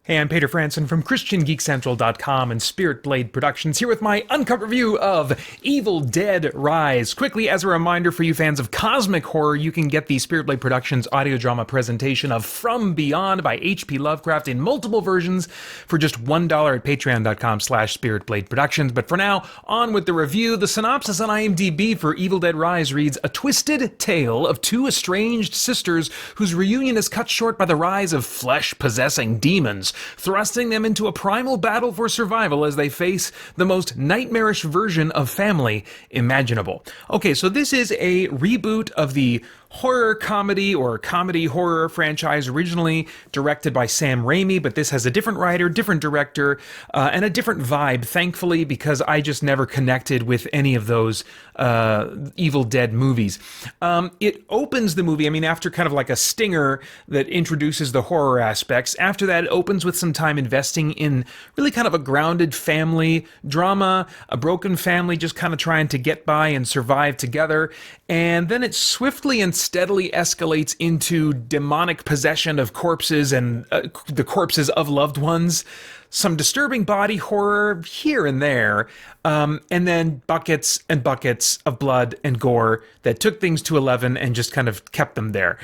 Hey, I'm Peter Franson from christiangeekcentral.com and Spirit Blade Productions, here with my uncut review of Evil Dead Rise. Quickly, as a reminder for you fans of cosmic horror, you can get the Spirit Blade Productions audio drama presentation of From Beyond by H.P. Lovecraft in multiple versions for just $1 at patreon.com/spiritbladeproductions. But for now, on with the review. The synopsis on IMDb for Evil Dead Rise reads, "A twisted tale of two estranged sisters whose reunion is cut short by the rise of flesh-possessing demons, thrusting them into a primal battle for survival as they face the most nightmarish version of family imaginable." Okay, so this is a reboot of the horror comedy or comedy horror franchise originally directed by Sam Raimi, but this has a different writer, different director, and a different vibe, thankfully, because I just never connected with any of those Evil Dead movies. It opens the movie, after kind of like a stinger that introduces the horror aspects. After that, it opens with some time investing in really kind of a grounded family drama, a broken family just kind of trying to get by and survive together. And then it swiftly and steadily escalates into demonic possession of corpses and the corpses of loved ones. Some disturbing body horror here and there, and then buckets and buckets of blood and gore that took things to 11 and just kind of kept them there.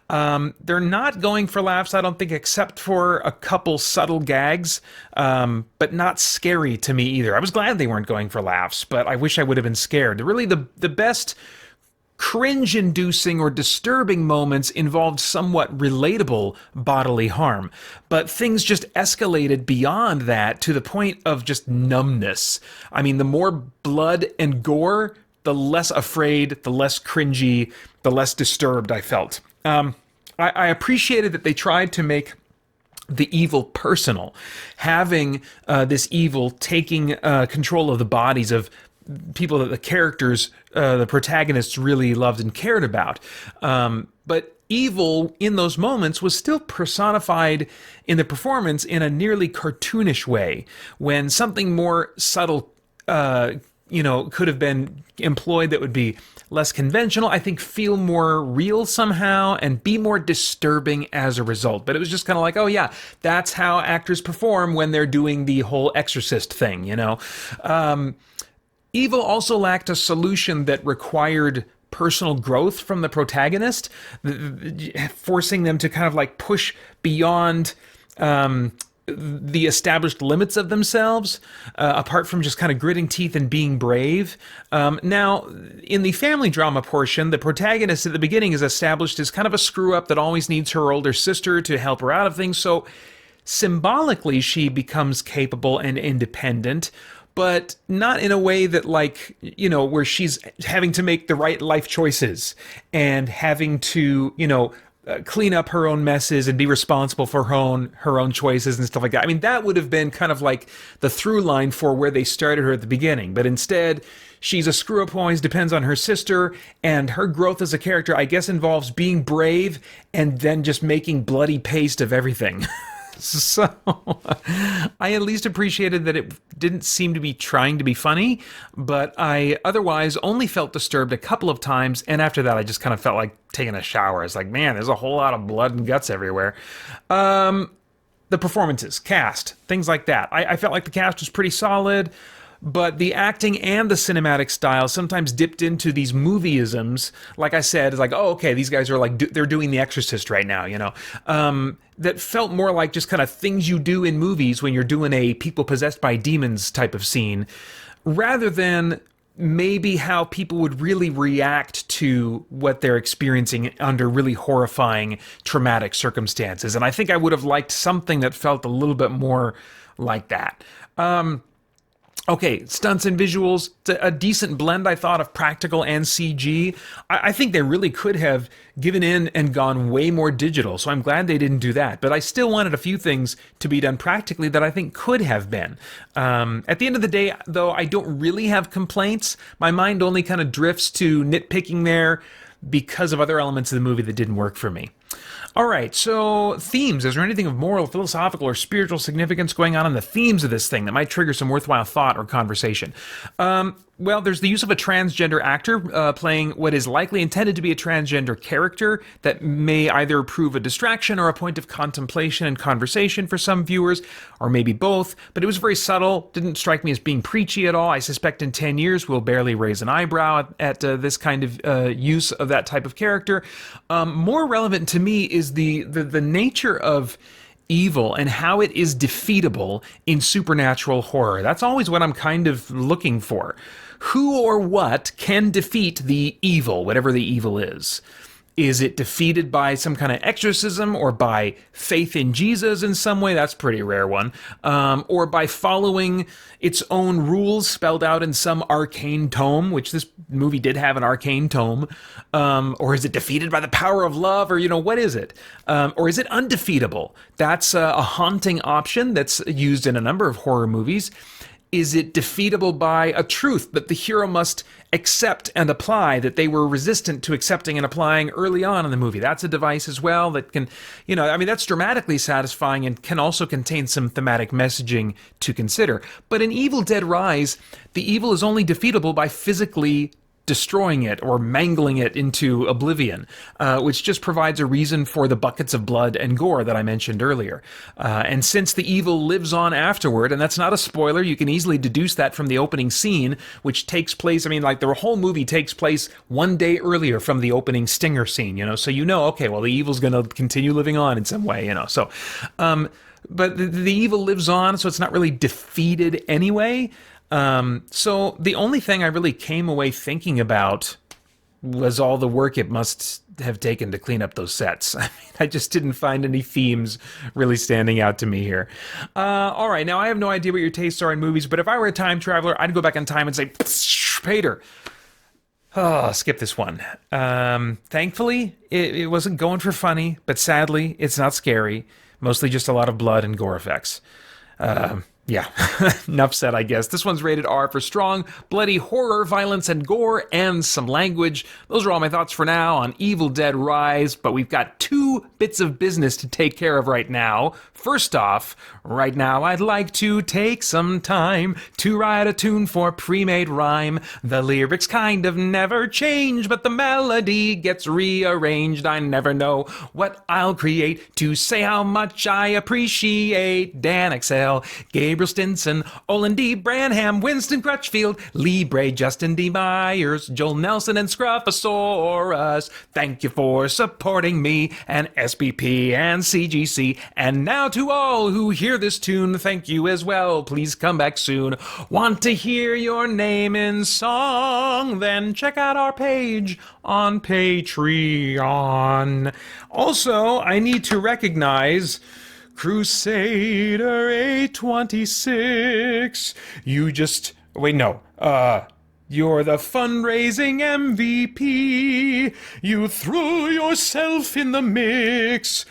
They're not going for laughs, I don't think, except for a couple subtle gags, but not scary to me either. I was glad they weren't going for laughs, but I wish I would have been scared. Really, the best cringe-inducing or disturbing moments involved somewhat relatable bodily harm, but things just escalated beyond that to the point of just numbness. The more blood and gore, the less afraid, the less cringy, the less disturbed I felt. I appreciated that they tried to make the evil personal, having this evil taking control of the bodies of people that the characters, the protagonists, really loved and cared about. But evil in those moments was still personified in the performance in a nearly cartoonish way, when something more subtle, could have been employed that would be less conventional, I think feel more real somehow and be more disturbing as a result. But it was just kind of like, oh yeah, that's how actors perform when they're doing the whole exorcist thing, Evil also lacked a solution that required personal growth from the protagonist, forcing them to kind of like push beyond the established limits of themselves, apart from just kind of gritting teeth and being brave. Now, in the family drama portion, the protagonist at the beginning is established as kind of a screw-up that always needs her older sister to help her out of things, so symbolically she becomes capable and independent, but not in a way that, where she's having to make the right life choices and having to, clean up her own messes and be responsible for her own choices and stuff like that. That would have been kind of like the through line for where they started her at the beginning. But instead, she's a screw-up who always depends on her sister, and her growth as a character, I guess, involves being brave and then just making bloody paste of everything. So, I at least appreciated that it didn't seem to be trying to be funny, but I otherwise only felt disturbed a couple of times, and after that I just kind of felt like taking a shower. It's like, man, there's a whole lot of blood and guts everywhere. The performances, cast, things like that. I felt like the cast was pretty solid, but the acting and the cinematic style sometimes dipped into these movieisms. Like I said, it's like, oh, okay, these guys are like, they're doing The Exorcist right now, that felt more like just kind of things you do in movies when you're doing a people possessed by demons type of scene, rather than maybe how people would really react to what they're experiencing under really horrifying, traumatic circumstances. And I think I would have liked something that felt a little bit more like that. Okay, stunts and visuals, a decent blend, I thought, of practical and CG. I think they really could have given in and gone way more digital, so I'm glad they didn't do that. But I still wanted a few things to be done practically that I think could have been. At the end of the day, though, I don't really have complaints. My mind only kind of drifts to nitpicking there because of other elements of the movie that didn't work for me. All right, so themes. Is there anything of moral, philosophical, or spiritual significance going on in the themes of this thing that might trigger some worthwhile thought or conversation? Well, there's the use of a transgender actor playing what is likely intended to be a transgender character that may either prove a distraction or a point of contemplation and conversation for some viewers, or maybe both. But it was very subtle, didn't strike me as being preachy at all. I suspect in 10 years we'll barely raise an eyebrow at this kind of use of that type of character. More relevant to me is the nature of evil and how it is defeatable in supernatural horror. That's always what I'm kind of looking for. Who or what can defeat the evil, whatever the evil is? Is it defeated by some kind of exorcism or by faith in Jesus in some way? That's a pretty rare one. Or by following its own rules spelled out in some arcane tome, which this movie did have an arcane tome. Or is it defeated by the power of love? Or, what is it? Or is it undefeatable? That's a haunting option that's used in a number of horror movies. Is it defeatable by a truth that the hero must accept and apply, that they were resistant to accepting and applying early on in the movie? That's a device as well that can, that's dramatically satisfying and can also contain some thematic messaging to consider. But in Evil Dead Rise, the evil is only defeatable by physically destroying it or mangling it into oblivion, which just provides a reason for the buckets of blood and gore that I mentioned earlier. And since the evil lives on afterward, and that's not a spoiler, you can easily deduce that from the opening scene, which takes place, the whole movie takes place one day earlier from the opening stinger scene, so okay, well, the evil's going to continue living on in some way, so... but the evil lives on, so it's not really defeated anyway. So the only thing I really came away thinking about was all the work it must have taken to clean up those sets. I just didn't find any themes really standing out to me here. All right, now I have no idea what your tastes are in movies, but if I were a time traveler, I'd go back in time and say, Peter. Oh, skip this one. Thankfully, it wasn't going for funny, but sadly, it's not scary. Mostly just a lot of blood and gore effects. Yeah, enough said, I guess. This one's rated R for strong, bloody horror, violence, and gore, and some language. Those are all my thoughts for now on Evil Dead Rise, but we've got two bits of business to take care of right now. First off, right now I'd like to take some time to write a tune for pre-made rhyme. The lyrics kind of never change, but the melody gets rearranged. I never know what I'll create to say how much I appreciate Dan Excel, Gabriel Stinson, Olin D. Branham, Winston Crutchfield, Lee Bray, Justin D. Myers, Joel Nelson, and Scruffosaurus. Thank you for supporting me, and SBP and CGC. And now to all who hear this tune, thank you as well. Please come back soon. Want to hear your name in song? Then check out our page on Patreon. Also, I need to recognize Crusader 826. You're the fundraising MVP. You threw yourself in the mix.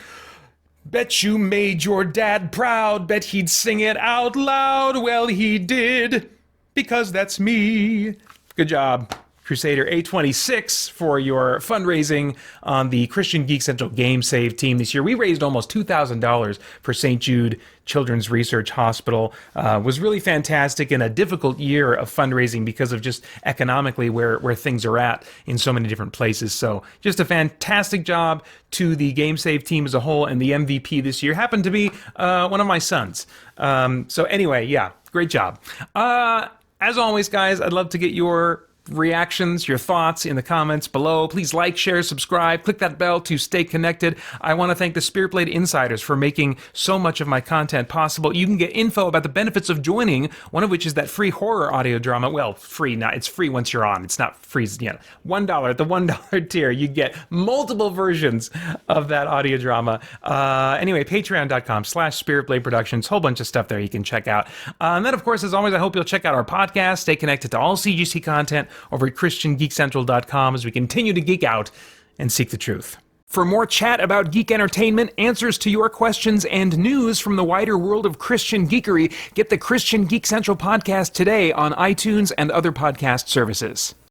Bet you made your dad proud. Bet he'd sing it out loud. Well, he did, because that's me. Good job, Crusader 826, for your fundraising on the Christian Geek Central Game Save team this year. We raised almost $2,000 for St. Jude Children's Research Hospital. Was really fantastic in a difficult year of fundraising because of just economically where things are at in so many different places. So just a fantastic job to the Game Save team as a whole, and the MVP this year happened to be one of my sons. So anyway, yeah, great job. As always, guys, I'd love to get your reactions, your thoughts in the comments below. Please like, share, subscribe, click that bell to stay connected. I want to thank the Spirit Blade Insiders for making so much of my content possible. You can get info about the benefits of joining, one of which is that free horror audio drama. Well, free, not, it's free once you're on. It's not free, $1 at the $1 tier. You get multiple versions of that audio drama. Anyway, patreon.com/spiritblade productions, whole bunch of stuff there you can check out. And then, of course, as always, I hope you'll check out our podcast, stay connected to all CGC content over at christiangeekcentral.com as we continue to geek out and seek the truth. For more chat about geek entertainment, answers to your questions, and news from the wider world of Christian geekery, get the Christian Geek Central podcast today on iTunes and other podcast services.